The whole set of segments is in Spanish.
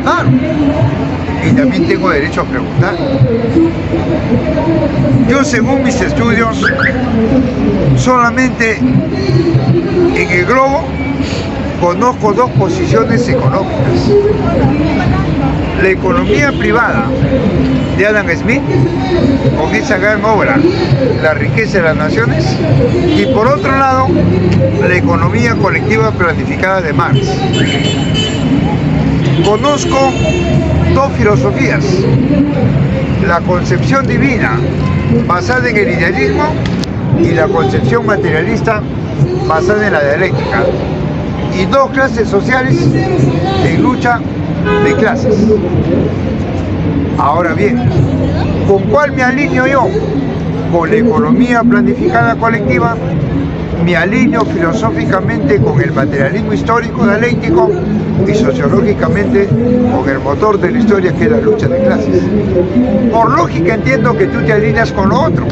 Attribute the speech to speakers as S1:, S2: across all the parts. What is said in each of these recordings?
S1: Claro. Y también tengo derecho a preguntar. Yo, según mis estudios, solamente en el globo conozco dos posiciones económicas. La economía privada de Adam Smith, con esa gran obra, La riqueza de las naciones, y por otro lado, la economía colectiva planificada de Marx. Conozco dos filosofías: la concepción divina, basada en el idealismo, y la concepción materialista, basada en la dialéctica, y dos clases sociales en lucha de clases. Ahora bien, ¿con cuál me alineo yo? Con la economía planificada colectiva. Me alineo filosóficamente con el materialismo histórico dialéctico y sociológicamente con el motor de la historia, que es la lucha de clases. Por lógica entiendo que tú te alineas con lo otro,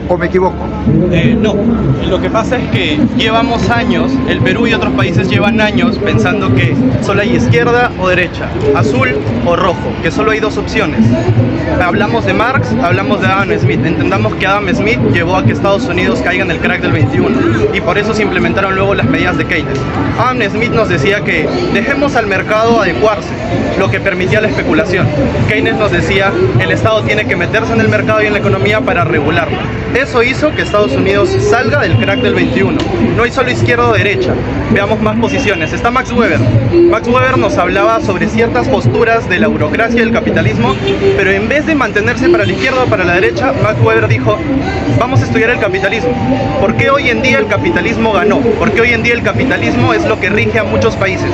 S1: ¿o me equivoco?
S2: No, lo que pasa es que llevamos años, el Perú y otros países llevan años pensando que solo hay izquierda o derecha, azul o rojo, que solo hay dos opciones. Hablamos de Marx, hablamos de Adam Smith. Entendamos que Adam Smith llevó a que Estados Unidos caiga en el crack del 21 y por eso se implementaron luego las medidas de Keynes. Adam Smith nos decía que dejemos al mercado adecuarse, lo que permitía la especulación. Keynes nos decía el Estado tiene que meterse en el mercado y en la economía para regularlo. Eso hizo que Estados Unidos salga del crack del 21. No hay solo izquierda o derecha. Veamos más posiciones. Está Max Weber. Max Weber nos hablaba sobre ciertas posturas de la burocracia y del capitalismo, pero en vez de mantenerse para la izquierda o para la derecha, Max Weber dijo, vamos a estudiar el capitalismo. ¿Por qué hoy en día el capitalismo ganó? ¿Por qué hoy en día el capitalismo es lo que rige a muchos países?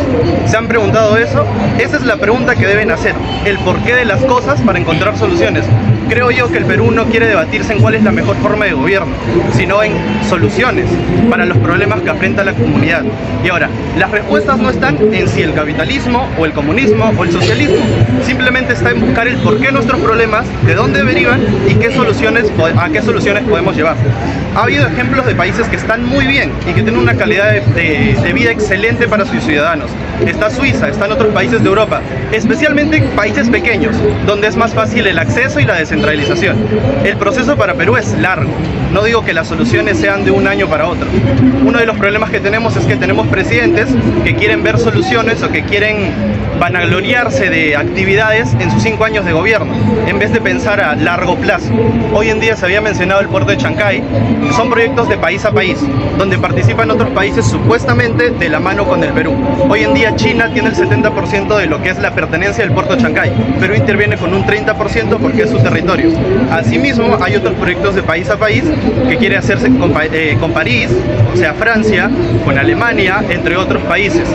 S2: ¿Se han preguntado eso? Esa es la pregunta que deben hacer. El porqué de las cosas para encontrar soluciones. Creo yo que el Perú no quiere debatirse en cuál es la mejor forma de gobierno, sino en soluciones para los problemas que afrenta la comunidad. Y ahora, las respuestas no están en si el capitalismo o el comunismo o el socialismo, simplemente está en buscar el porqué de nuestros problemas, de dónde derivan y a qué soluciones podemos llevar. Ha habido ejemplos de países que están muy bien y que tienen una calidad de vida excelente para sus ciudadanos. Está Suiza, están otros países de Europa, especialmente países pequeños, donde es más fácil el acceso y la descentralización. El proceso para Perú es largo. No digo que las soluciones sean de un año para otro. Uno de los problemas que tenemos es que tenemos presidentes que quieren ver soluciones o que quieren vanagloriarse de actividades en sus 5 años de gobierno, en vez de pensar a largo plazo. Hoy en día se había mencionado el puerto de Chancay. Son proyectos de país a país, donde participan otros países supuestamente de la mano con el Perú. Hoy en día China tiene el 70% de lo que es la pertenencia del puerto de Chancay. Perú interviene con un 30% porque es su territorio. Asimismo, hay otros proyectos de país a país que quiere hacerse con París, o sea Francia, con Alemania, entre otros países.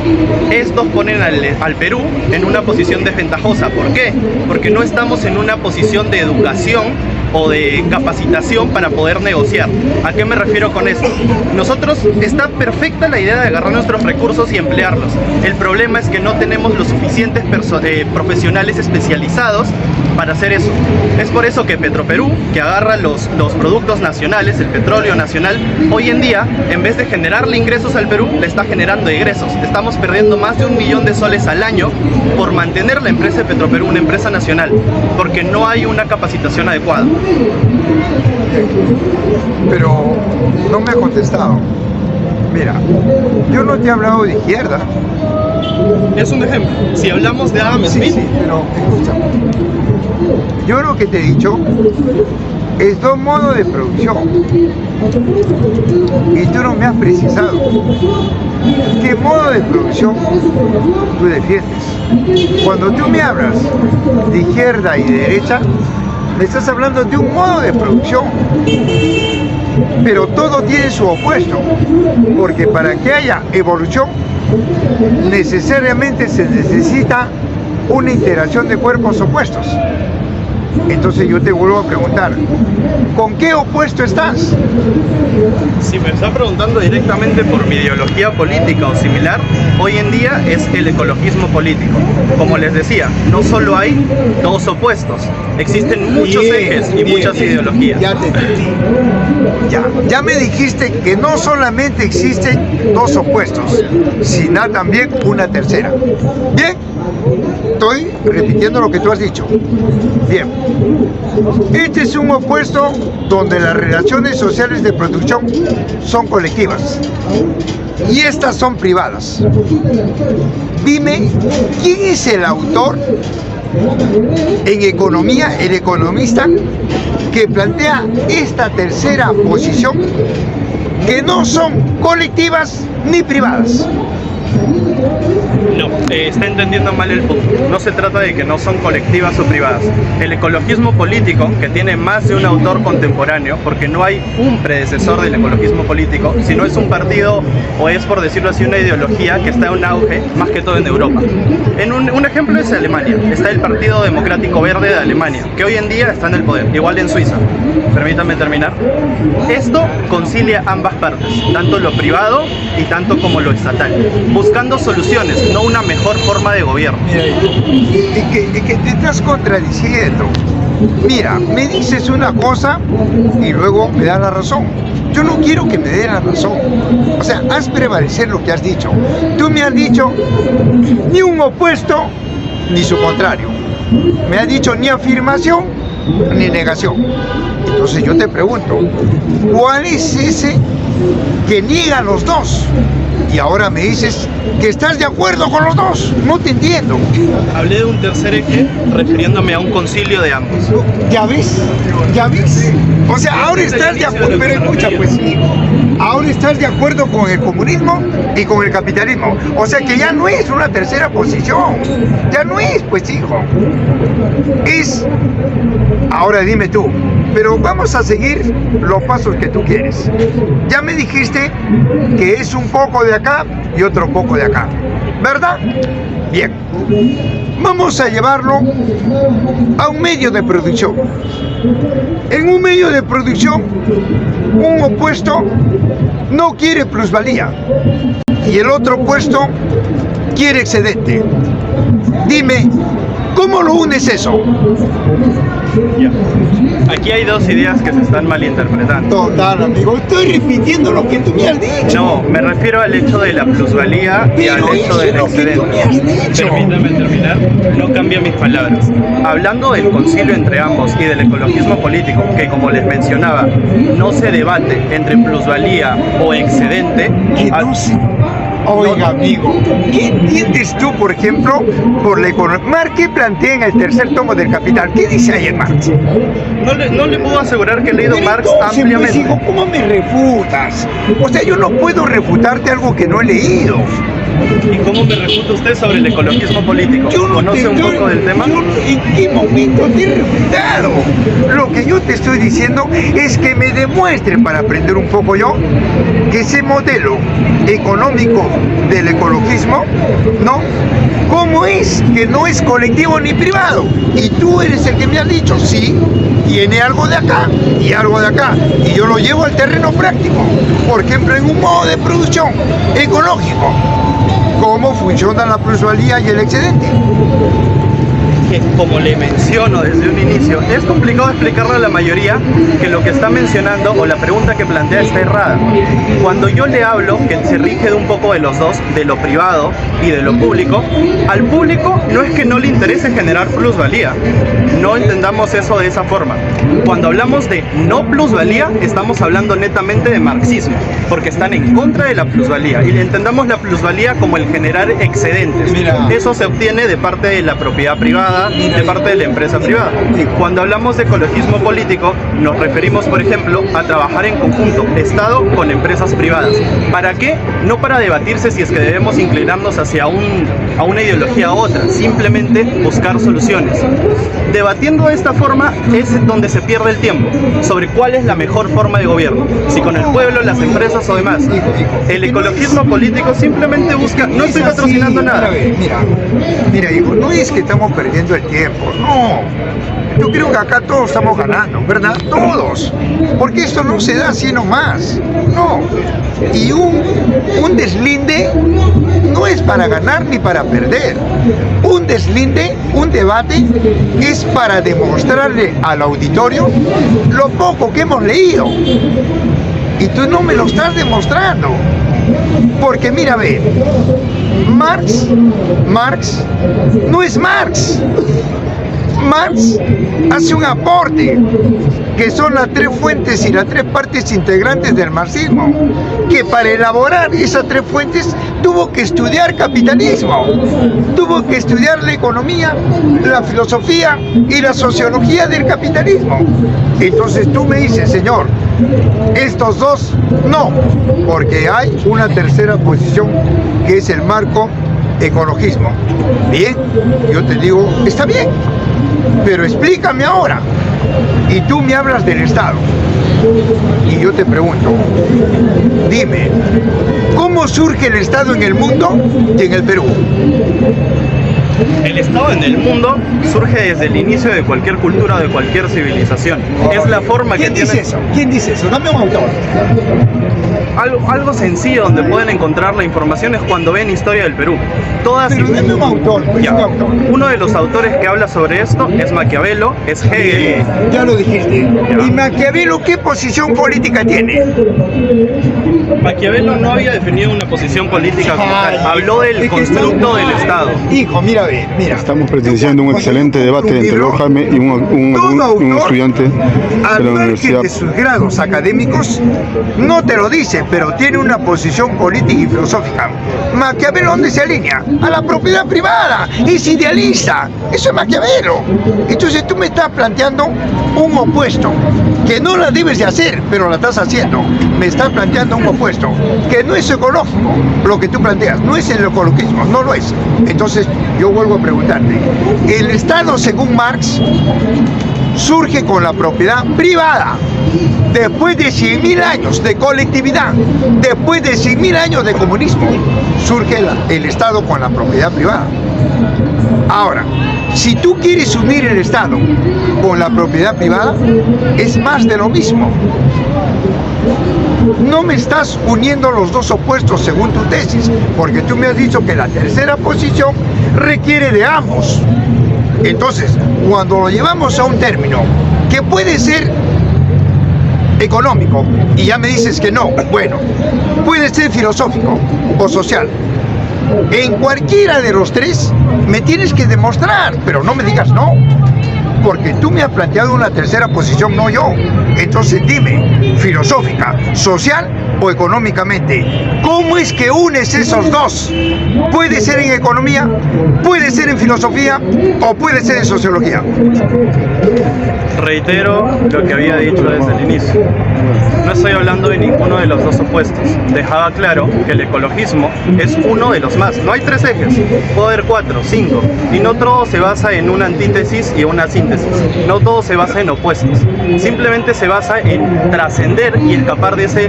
S2: Estos ponen al Perú en una posición desventajosa. ¿Por qué? Porque no estamos en una posición de educación o de capacitación para poder negociar. ¿A qué me refiero con esto? Nosotros, está perfecta la idea de agarrar nuestros recursos y emplearlos. El problema es que no tenemos los suficientes profesionales especializados para hacer eso. Es por eso que Petroperú, que agarra los productos nacionales, el petróleo nacional, hoy en día, en vez de generarle ingresos al Perú, le está generando egresos. Estamos perdiendo más de 1 millón de soles al año por mantener la empresa de Petroperú, una empresa nacional, porque no hay una capacitación adecuada.
S1: Pero no me ha contestado. Mira, yo no te he hablado de izquierda.
S2: Es un ejemplo. Si hablamos de Adam Smith...
S1: Sí, pero escúchame. Yo lo que te he dicho es 2 modos de producción. Y tú no me has precisado qué modo de producción tú defiendes. Cuando tú me hablas de izquierda y de derecha, me estás hablando de un modo de producción, pero todo tiene su opuesto, porque para que haya evolución necesariamente se necesita una interacción de cuerpos opuestos. Entonces yo te vuelvo a preguntar, ¿con qué opuesto estás?
S2: Si me está preguntando directamente por mi ideología política o similar, hoy en día es el ecologismo político. Como les decía, no solo hay 2 opuestos, existen muchos ejes y muchas ideologías.
S1: Ya te entendí. Ya me dijiste que no solamente existen 2 opuestos, sino también una tercera. Bien, estoy repitiendo lo que tú has dicho. Bien, este es un opuesto donde las relaciones sociales de producción son colectivas y estas son privadas. Dime, ¿quién es el autor en economía, el economista, que plantea esta tercera posición, que no son colectivas ni privadas?
S2: No, está entendiendo mal el punto. No se trata de que no son colectivas o privadas. El ecologismo político, que tiene más de un autor contemporáneo, porque no hay un predecesor del ecologismo político, sino es un partido, o es, por decirlo así, una ideología que está en auge, más que todo en Europa. Un ejemplo es Alemania. Está el Partido Democrático Verde de Alemania, que hoy en día está en el poder, igual en Suiza. Permítanme terminar. Esto concilia ambas partes, tanto lo privado y tanto como lo estatal, buscando soluciones, no una mejor forma de gobierno.
S1: Mira, y que te estás contradiciendo. Mira, me dices una cosa y luego me das la razón. Yo no quiero que me dé la razón. O sea, haz prevalecer lo que has dicho. Tú me has dicho ni un opuesto ni su contrario. Me has dicho ni afirmación ni negación. Entonces yo te pregunto, ¿cuál es ese que niega los dos? Y ahora me dices que estás de acuerdo con los dos. No te entiendo.
S2: Hablé de un tercer eje refiriéndome a un concilio de ambos.
S1: ¿Ya ves? ¿Ya ves? O sea, ahora estás de acuerdo. Pero escucha, pues sí. Ahora estás de acuerdo con el comunismo y con el capitalismo. O sea que ya no es una tercera posición. Ya no es, pues hijo. Es... Ahora dime tú. Pero vamos a seguir los pasos que tú quieres. Ya me dijiste que es un poco de acá y otro poco de acá, ¿verdad? Bien. Vamos a llevarlo a un medio de producción. En un medio de producción, un opuesto no quiere plusvalía y el otro opuesto quiere excedente. Dime, ¿cómo lo unes eso?
S2: Ya. Aquí hay dos ideas que se están malinterpretando.
S1: Total, amigo, estoy repitiendo lo que tú me has dicho.
S2: No, me refiero al hecho de la plusvalía y al hecho del excedente. Permítame terminar, no cambia mis palabras. Hablando del concilio entre ambos y del ecologismo político, que como les mencionaba, no se debate entre plusvalía o excedente.
S1: Que no se... Oiga, amigo, ¿qué entiendes tú, por ejemplo, por la economía? Marx, ¿qué plantea en el tercer tomo del Capital? ¿Qué dice ahí en Marx?
S2: No le puedo asegurar que he leído
S1: Pero
S2: Marx
S1: entonces,
S2: ampliamente.
S1: Pues, hijo, ¿cómo me refutas? O sea, yo no puedo refutarte algo que no he leído.
S2: ¿Y cómo me refuta usted sobre el ecologismo político?
S1: Yo no
S2: ¿Conoce un poco del tema?
S1: ¿En qué momento te he refutado? Lo que yo te estoy diciendo es que me demuestre, para aprender un poco yo, que ese modelo económico del ecologismo, ¿no? ¿Cómo es que no es colectivo ni privado? Y tú eres el que me has dicho, sí, tiene algo de acá y algo de acá. Y yo lo llevo al terreno práctico. Por ejemplo, en un modo de producción ecológico. ¿Cómo funciona la plusvalía y el excedente?
S2: Que, como le menciono desde un inicio, es complicado explicarle a la mayoría que lo que está mencionando o la pregunta que plantea está errada. Cuando yo le hablo que se rige de un poco de los dos, de lo privado y de lo público, al público no es que no le interese generar plusvalía. No entendamos eso de esa forma. Cuando hablamos de no plusvalía, estamos hablando netamente de marxismo, porque están en contra de la plusvalía. Y entendamos la plusvalía como el generar excedentes. Eso se obtiene de parte de la propiedad privada, de parte de la empresa privada. Cuando hablamos de ecologismo político, nos referimos, por ejemplo, a trabajar en conjunto, Estado con empresas privadas. ¿Para qué? No para debatirse si es que debemos inclinarnos hacia una ideología u otra, simplemente buscar soluciones. Debatiendo de esta forma es donde se pierde el tiempo, sobre cuál es la mejor forma de gobierno, si con el pueblo, las empresas o demás. El ecologismo político simplemente busca, no estoy patrocinando nada.
S1: Mira, hijo, no es que estamos perdiendo el tiempo, no. Yo creo que acá todos estamos ganando, ¿verdad? Todos. Porque esto no se da así nomás. No. Y un deslinde no es para ganar ni para perder. Un deslinde, un debate, es para demostrarle al auditorio lo poco que hemos leído. Y tú no me lo estás demostrando. Porque mira, ve, Marx no es Marx. Marx hace un aporte, que son las tres fuentes y las tres partes integrantes del marxismo, que para elaborar esas tres fuentes tuvo que estudiar capitalismo, tuvo que estudiar la economía, la filosofía y la sociología del capitalismo. Entonces tú me dices, señor, estos dos no, porque hay una tercera posición que es el marco ecologismo. Bien, yo te digo, está bien, pero explícame ahora. Y tú me hablas del Estado. Y yo te pregunto, dime, ¿cómo surge el Estado en el mundo y en el Perú?
S2: El Estado en el mundo surge desde el inicio de cualquier cultura, de cualquier civilización. Es la forma que tiene...
S1: ¿Quién dice eso? Dame un autor.
S2: Algo sencillo donde pueden encontrar la información es cuando ven Historia del Perú.
S1: Pero dame un autor, pues, un autor.
S2: Uno de los autores que habla sobre esto es Maquiavelo, es Hegel.
S1: Ya lo dijiste. ¿Y Maquiavelo qué posición política tiene?
S2: Maquiavelo no había definido una posición política como tal. Habló del constructo del Estado.
S1: Hijo, mira, mira.
S3: Estamos presenciando un excelente debate entre Lord Jaime y un estudiante de la universidad.
S1: De sus grados académicos no te lo dice, pero tiene una posición política y filosófica. Maquiavelo, ¿dónde se alinea? A la propiedad privada. Es idealista. Eso es Maquiavelo. Entonces tú me estás planteando un opuesto que no la debes de hacer, pero la estás haciendo. Me estás planteando un opuesto que no es ecológico. Lo que tú planteas no es el ecologismo, no lo es. Entonces yo vuelvo a preguntarte, el Estado según Marx surge con la propiedad privada. Después de 100.000 años de colectividad, después de 100.000 años de comunismo, surge el Estado con la propiedad privada. Ahora, si tú quieres unir el Estado con la propiedad privada, es más de lo mismo. No me estás uniendo los dos opuestos según tu tesis, porque tú me has dicho que la tercera posición requiere de ambos. Entonces, cuando lo llevamos a un término que puede ser económico, y ya me dices que no, bueno, puede ser filosófico o social. En cualquiera de los tres me tienes que demostrar, pero no me digas no, porque tú me has planteado una tercera posición, no yo. Entonces dime, filosófica, social o económicamente, ¿cómo es que unes esos dos? Puede ser en economía, puede ser en filosofía o puede ser en sociología.
S2: Reitero lo que había dicho desde el inicio. No estoy hablando de ninguno de los dos opuestos. Dejaba claro que el ecologismo es uno de los más. No hay tres ejes, puede haber 4, 5. Y no todo se basa en una antítesis y una síntesis. No todo se basa en opuestos. Simplemente se basa en trascender y escapar de ese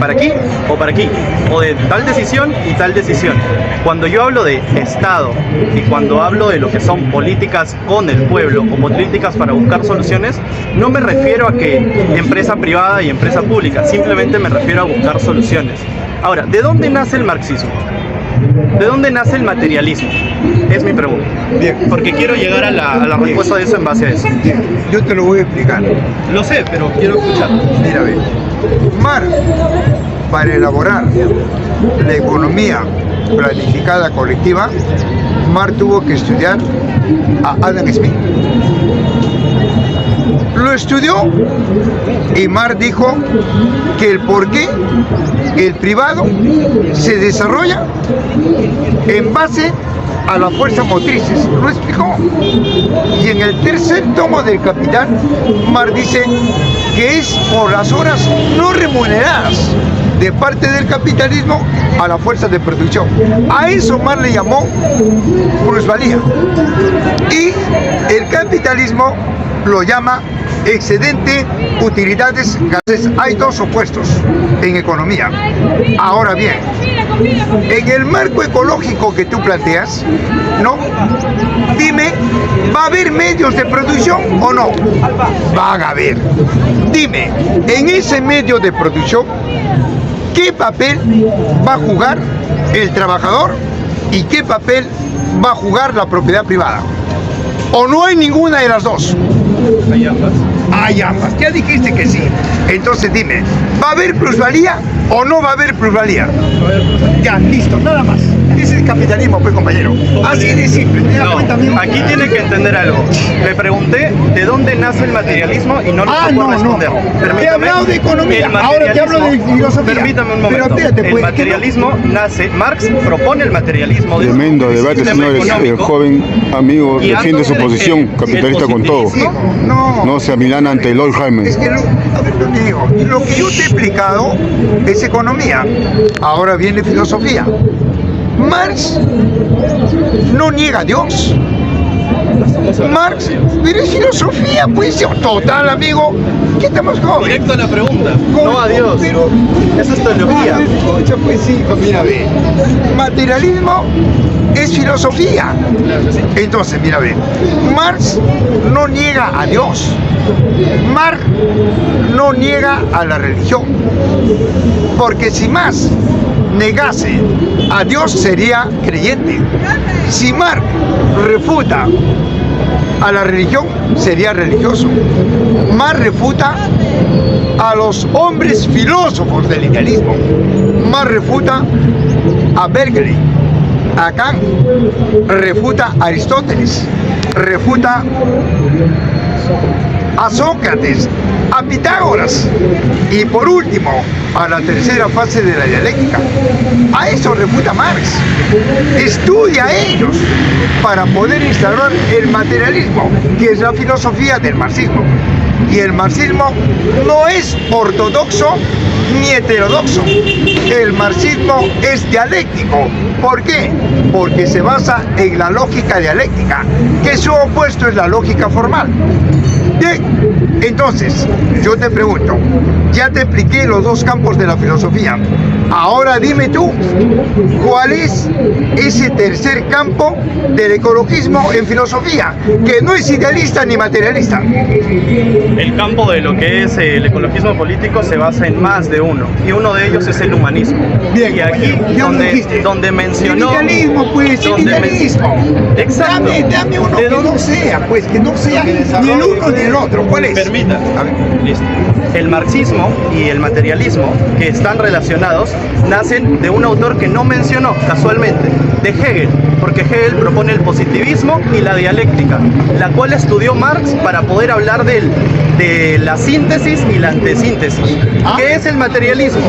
S2: para aquí o para aquí. O de tal decisión y tal decisión. Cuando yo hablo de Estado y cuando hablo de lo que son políticas con el pueblo o políticas para buscar soluciones, no me refiero a que empresa privada y empresa pública, simplemente me refiero a buscar soluciones. Ahora, ¿de dónde nace el marxismo? ¿De dónde nace el materialismo? Es mi pregunta.
S1: Bien.
S2: Porque quiero llegar a la respuesta de eso en base a eso.
S1: Bien. Yo te lo voy a explicar.
S2: Lo sé, pero quiero escuchar.
S1: Mira, ve. Marx, para elaborar la economía planificada colectiva, Marx tuvo que estudiar a Adam Smith. Lo estudió y Marx dijo que el porqué el privado se desarrolla en base a las fuerzas motrices, lo explicó. Y en el tercer tomo del Capital, Marx dice que es por las horas no remuneradas de parte del capitalismo a las fuerzas de producción. A eso Marx le llamó plusvalía. Y el capitalismo lo llama excedente, utilidades, gases. Hay dos opuestos en economía. Ahora bien, en el marco ecológico que tú planteas, ¿no? Dime, ¿va a haber medios de producción o no? Van a haber. Dime, en ese medio de producción, ¿qué papel va a jugar el trabajador y qué papel va a jugar la propiedad privada? ¿O no hay ninguna de las dos?
S2: Hay ambas.
S1: Hay ambas. Ya dijiste que sí. Entonces dime, ¿va a haber plusvalía o no va a haber plusvalía? Ya, listo, nada más. Ese es capitalismo, pues, compañero. Así de simple. ¿Te das cuenta, amigo?
S2: Aquí tiene que entender algo. Le pregunté de dónde nace el materialismo y no lo puedo responder.
S1: Te he hablado de economía, ahora te hablo de filosofía.
S2: Permítame un momento.
S1: Pero espérate,
S2: el materialismo nace, Marx propone el materialismo.
S3: Tremendo debate, señores. El joven amigo defiende su posición capitalista con todo. No se amilana ante el Horkheimer.
S1: Es que, a ver, lo que yo te he explicado es economía. Ahora viene filosofía. Marx no niega a Dios. Marx, pero es filosofía, pues, total, amigo. ¿Qué estamos con?
S2: Directo a la pregunta, no a Dios.
S1: Pero,
S2: eso es teología.
S1: Escucha, pues sí, mira, ve. Materialismo es filosofía. Entonces, mira, ve. Marx no niega a Dios. Marx no niega a la religión. Porque si Marx negase a Dios sería creyente. Si Marx refuta a la religión sería religioso. Marx refuta a los hombres filósofos del idealismo. Marx refuta a Berkeley, a Kant, refuta a Aristóteles, refuta a Sócrates, a Pitágoras y por último a la tercera fase de la dialéctica. A eso refuta Marx. Estudia a ellos para poder instaurar el materialismo, que es la filosofía del marxismo. Y el marxismo no es ortodoxo ni heterodoxo. El marxismo es dialéctico. ¿Por qué? Porque se basa en la lógica dialéctica, que su opuesto es la lógica formal. Bien, entonces, yo te pregunto, ya te expliqué los dos campos de la filosofía. Ahora dime tú, ¿cuál es ese tercer campo del ecologismo en filosofía? Que no es idealista ni materialista.
S2: El campo de lo que es el ecologismo político se basa en más de uno, y uno de ellos es el humanismo.
S1: Bien,
S2: y aquí donde mencionó...
S1: El idealismo, pues, el idealismo.
S2: Exacto.
S1: Dame uno que no sea, pues, que no sea ni el uno ni el otro. ¿Cuál es?
S2: Permita. Listo. El marxismo y el materialismo, que están relacionados, nacen de un autor que no mencionó casualmente, de Hegel, porque Hegel propone el positivismo y la dialéctica, la cual estudió Marx para poder hablar de la síntesis y la antesíntesis. ¿Qué es el materialismo?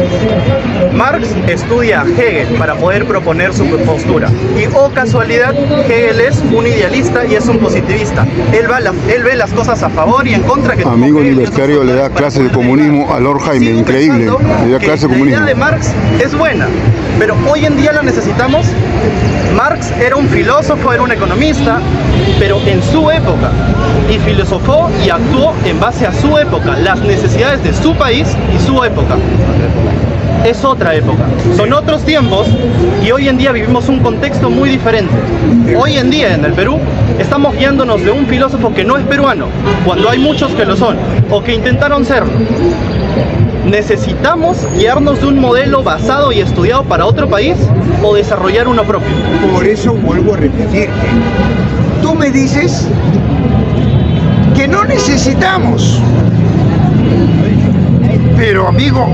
S2: Marx estudia a Hegel para poder proponer su postura. Y, oh casualidad, Hegel es un idealista y es un positivista. Él ve las cosas a favor y en contra. Que
S3: amigo libertario le da clases de comunismo a Horkheimer, increíble. Le da clase de comunismo.
S2: La idea de Marx es buena, pero hoy en día la necesitamos. Marx era un filósofo, era un economista, pero en su época, y filosofó y actuó en base a su época, las necesidades de su país y su época. Es otra época, son otros tiempos y hoy en día vivimos un contexto muy diferente. Hoy en día en el Perú estamos guiándonos de un filósofo que no es peruano, cuando hay muchos que lo son, o que intentaron serlo. ¿Necesitamos guiarnos de un modelo basado y estudiado para otro país o desarrollar uno propio?
S1: Por eso vuelvo a repetirte. Tú me dices que no necesitamos. Pero amigo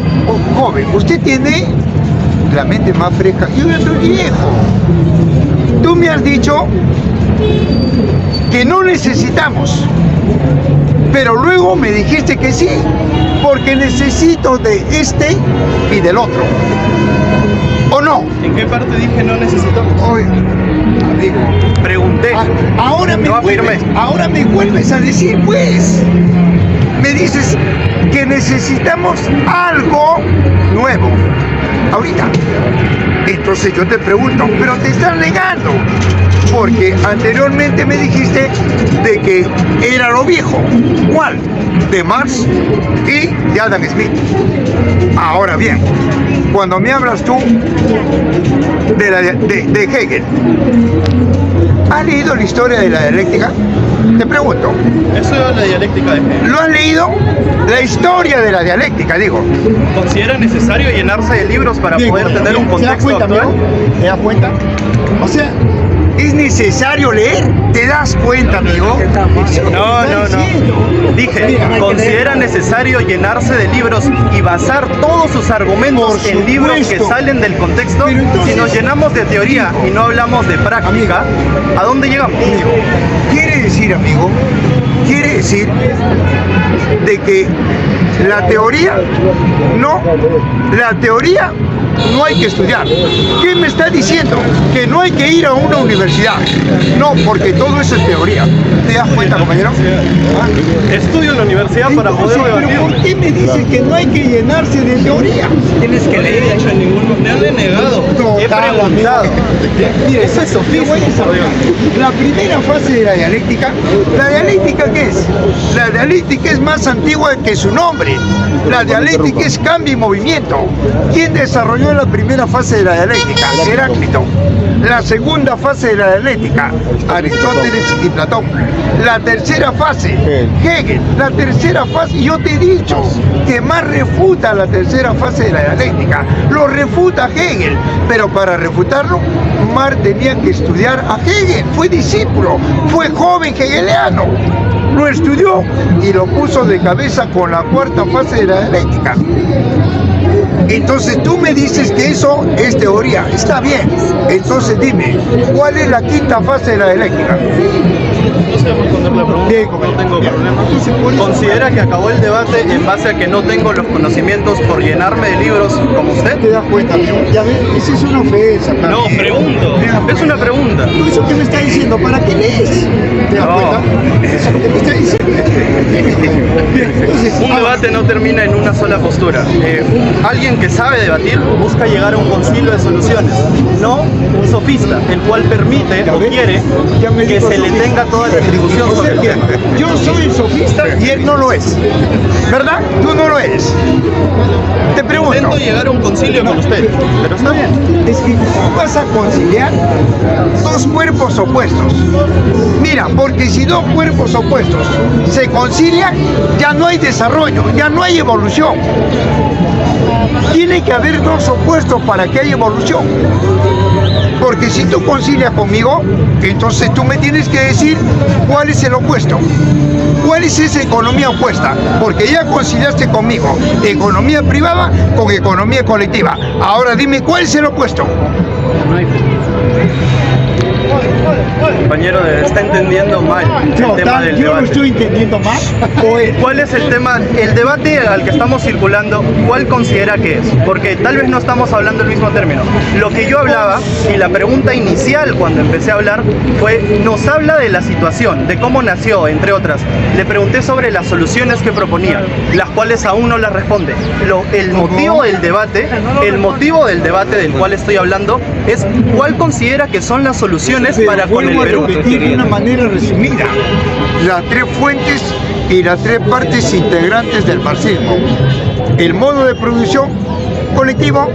S1: joven, usted tiene la mente más fresca. Yo ya soy viejo. Tú me has dicho que no necesitamos. Pero luego me dijiste que sí, porque necesito de este y del otro. ¿O no?
S2: ¿En qué parte dije no necesitamos?
S1: Oye, amigo,
S2: pregunté.
S1: Ahora me vuelves a decir, pues. Me dices que necesitamos algo nuevo. Ahorita. Entonces yo te pregunto, pero te estás negando. Porque anteriormente me dijiste de que era lo viejo. ¿Cuál? De Marx y de Adam Smith. Ahora bien, cuando me hablas tú de Hegel, ¿has leído la historia de la dialéctica? Te pregunto.
S2: Eso es la dialéctica de Hegel.
S1: ¿Lo has leído? La historia de la dialéctica, digo.
S2: ¿Considera necesario llenarse de libros para poder tener un contexto actual?
S1: ¿Te das cuenta? O sea, ¿Es necesario leer? ¿Te das cuenta, amigo?
S2: No. Dije, considera necesario llenarse de libros y basar todos sus argumentos en libros que salen del contexto. Si nos llenamos de teoría y no hablamos de práctica, ¿a dónde llegamos?
S1: Quiere decir, amigo, de que la teoría no hay que estudiar. ¿Quién me está diciendo que no hay que ir a una universidad? No, porque todo eso es teoría. ¿Te das cuenta, compañero?
S2: Estudio en la universidad para poder debatir.
S1: ¿Pero por qué me dices que no hay que llenarse de teoría?
S2: Tienes que leer. No he dicho ningún... Me han denegado. He preguntado.
S1: Mira, eso es sofismo. La primera fase de la dialéctica, ¿qué es? La dialéctica es más antigua que su nombre. La dialéctica es cambio y movimiento. ¿Quién desarrolló la primera fase de la dialéctica? Heráclito. La segunda fase de la dialéctica, Aristóteles y Platón. La tercera fase, Hegel. La tercera fase, yo te he dicho que más refuta la tercera fase de la dialéctica. Lo refuta Hegel, pero para refutarlo, Marx tenía que estudiar a Hegel. Fue discípulo, fue joven hegeliano. Lo estudió y lo puso de cabeza con la cuarta fase de la dialéctica. Entonces tú me dices que eso es teoría, está bien. Entonces dime, ¿cuál es la quinta fase de la dialéctica?
S2: No sé responder la pregunta, no tengo problema. ¿Considera que acabó el debate en base a que no tengo los conocimientos por llenarme de libros como usted?
S1: ¿Te das cuenta? Ya ves, esa es una ofensa.
S2: No, pregunto. Es una pregunta.
S1: ¿Eso qué me está diciendo? ¿Para qué lees? ¿Te das cuenta? Eso es lo que me está diciendo.
S2: Un debate no termina en una sola postura. Alguien que sabe debatir busca llegar a un concilio de soluciones, no un sofista, el cual permite o quiere que se le tenga toda la atribución sobre el tema.
S1: Yo soy sofista y él no lo es, ¿verdad? Tú no lo eres. Te pregunto.
S2: Intento llegar a un concilio con usted, pero está bien.
S1: Es que tú vas a conciliar dos cuerpos opuestos. Mira, porque si dos cuerpos opuestos se concilian, ya no hay desarrollo, ya no hay evolución. Tiene que haber dos opuestos para que haya evolución. Porque si tú concilias conmigo, entonces tú me tienes que decir cuál es el opuesto. ¿Cuál es esa economía opuesta? Porque ya conciliaste conmigo economía privada con economía colectiva. Ahora dime cuál es el opuesto.
S2: Compañero, está entendiendo mal el tema del debate.
S1: Yo lo estoy entendiendo mal.
S2: ¿Cuál es el tema, el debate al que estamos circulando, cuál considera que es? Porque tal vez no estamos hablando el mismo término. Lo que yo hablaba, y la pregunta inicial cuando empecé a hablar, fue, nos habla de la situación, de cómo nació, entre otras. Le pregunté sobre las soluciones que proponía, las cuales aún no las responde. El motivo del debate del cual estoy hablando, es cuál considera que son las soluciones para con el Perú.
S1: De una manera resumida, las tres fuentes y las tres partes integrantes del marxismo: el modo de producción colectivo,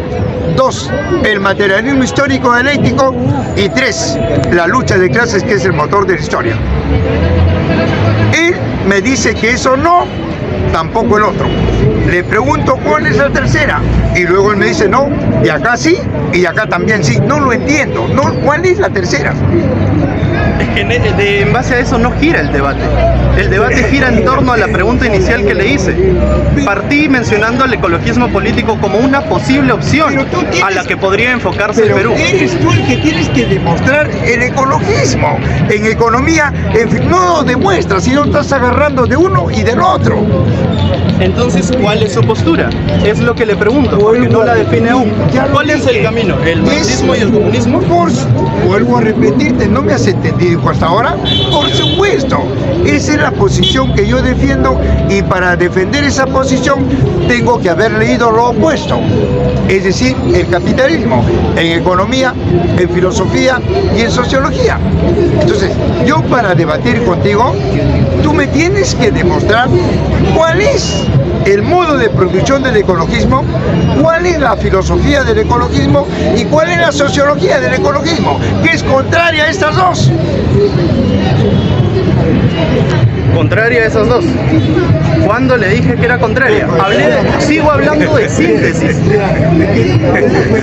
S1: 2, el materialismo histórico dialéctico, y 3, la lucha de clases, que es el motor de la historia. Él me dice que eso no, tampoco el otro. Le pregunto cuál es la tercera y luego él me dice no, y acá sí, y acá también sí. No lo entiendo, no, ¿cuál es la tercera?
S2: Es que en base a eso no gira el debate. El debate gira en torno a la pregunta inicial que le hice. Partí mencionando el ecologismo político como una posible opción a la que podría enfocarse el Perú.
S1: Eres tú el que tienes que demostrar el ecologismo. En economía, no lo demuestras, sino estás agarrando de uno y del otro.
S2: Entonces, ¿cuál es su postura? Es lo que le pregunto, porque no la define aún. ¿Cuál es el camino? ¿El marxismo y el comunismo?
S1: Vuelvo a repetirte, ¿no me has entendido hasta ahora? Por supuesto, esa es la posición que yo defiendo, y para defender esa posición tengo que haber leído lo opuesto, es decir, el capitalismo, en economía, en filosofía y en sociología. Entonces, yo para debatir contigo, tú me tienes que demostrar cuál es el modo de producción del ecologismo, cuál es la filosofía del ecologismo y cuál es la sociología del ecologismo, que es contraria a estas dos.
S2: Contraria a esas dos. ¿Cuándo le dije que era contraria? Sigo hablando de síntesis.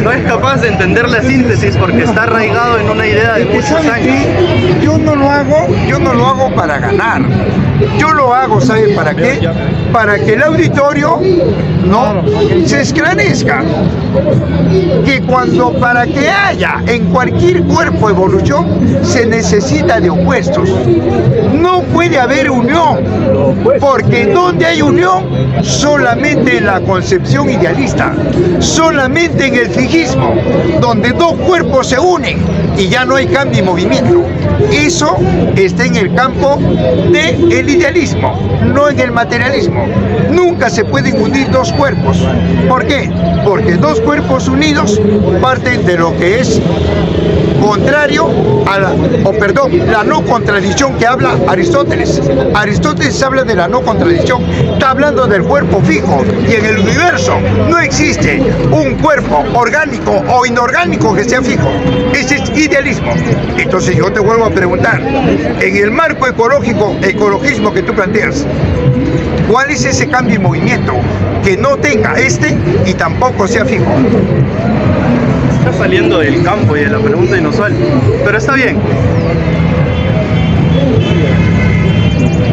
S2: No es capaz de entender la síntesis porque está arraigado en una idea de muchos años.
S1: Yo no lo hago para ganar. Yo lo hago, ¿sabe para qué? Para que el auditorio no se esclarezca. Que para que haya en cualquier cuerpo evolución se necesita de opuestos. No puede haber unión, porque donde hay unión, solamente en la concepción idealista, solamente en el fijismo, donde dos cuerpos se unen y ya no hay cambio y movimiento. Eso está en el campo del idealismo, no en el materialismo. Nunca se pueden unir dos cuerpos. ¿Por qué? Porque dos cuerpos unidos parten de lo que es contrario a la no contradicción que habla Aristóteles. Aristóteles habla de la no contradicción, está hablando del cuerpo fijo, y en el universo no existe un cuerpo orgánico o inorgánico que sea fijo. Ese es idealismo. Entonces yo te vuelvo a preguntar, en el marco ecologismo que tú planteas, ¿cuál es ese cambio y movimiento que no tenga y tampoco sea fijo?
S2: Está saliendo del campo y de la pregunta inusual, pero está bien.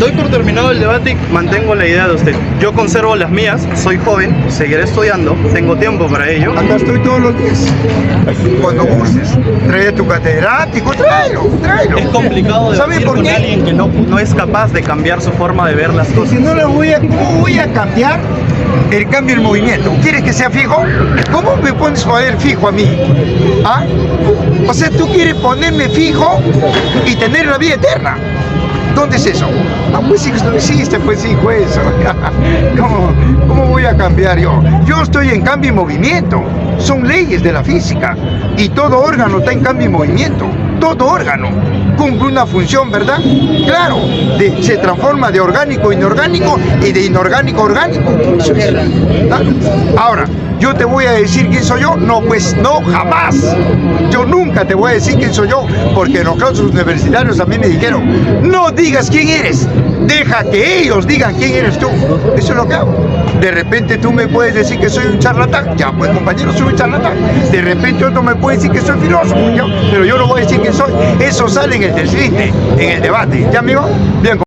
S2: Doy por terminado el debate y mantengo la idea de usted. Yo conservo las mías, soy joven, seguiré estudiando, tengo tiempo para ello.
S1: Acá estoy todos los días. Cuando gustes, trae a tu catedrático, tráelo.
S2: Es complicado debatir con alguien que no es capaz de cambiar su forma de ver las cosas.
S1: Si no ¿cómo voy a cambiar el cambio del movimiento? ¿Quieres que sea fijo? ¿Cómo me pones a ver fijo a mí? ¿Ah? O sea, tú quieres ponerme fijo y tener la vida eterna. ¿Dónde es eso? Ah, pues sí, no existe, pues hijo, eso. ¿Cómo voy a cambiar yo? Yo estoy en cambio y movimiento. Son leyes de la física. Y todo órgano está en cambio y movimiento. Todo órgano cumple una función, ¿verdad? Claro, se transforma de orgánico a inorgánico y de inorgánico a orgánico. Eso es. Ahora, ¿yo te voy a decir quién soy yo? No, pues no, jamás. Yo nunca te voy a decir quién soy yo, porque en los claustros universitarios a mí me dijeron, no digas quién eres, deja que ellos digan quién eres tú. Eso es lo que hago. De repente tú me puedes decir que soy un charlatán, ya pues compañero, soy un charlatán. De repente otro me puede decir que soy filósofo, pero yo no voy a decir quién soy. Eso sale en el deslinde, en el debate. ¿Ya, amigo? Bien.